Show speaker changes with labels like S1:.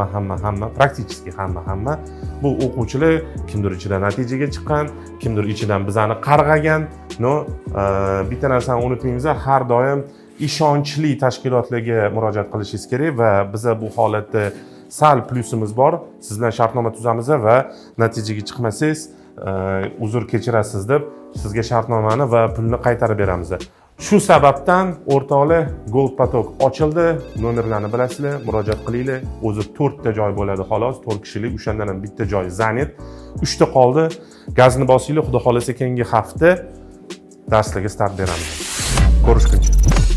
S1: hamma prakticheski hamma bu o'quvchilar kimdir ichidan natijaga chiqqan, kimdir ichidan bizani qarg'agan. No, bitta narsani unutmaymiz, har doim ishonchli tashkilotlarga murojaat qilishingiz kerak va biza bu holatda sal plyusimiz bor. Siz bilan shartnoma tuzamiz va natijaga chiqmasangiz uzr kechirasiz deb sizga shartnomani va pulni qaytarib beramiz. Shu sababdan o'rtoqlar Gold Potok ochildi. Nomerlarni bilasizlar, murojaat qilinglar. O'zi 4 ta joy bo'ladi xolos, 4 kishilik. O'shandan ham bitta joy zanit. 3 ta qoldi. Gazni bosinglar, xudo xolasa keyingi hafta darslarga start beramiz. Ko'rishguncha.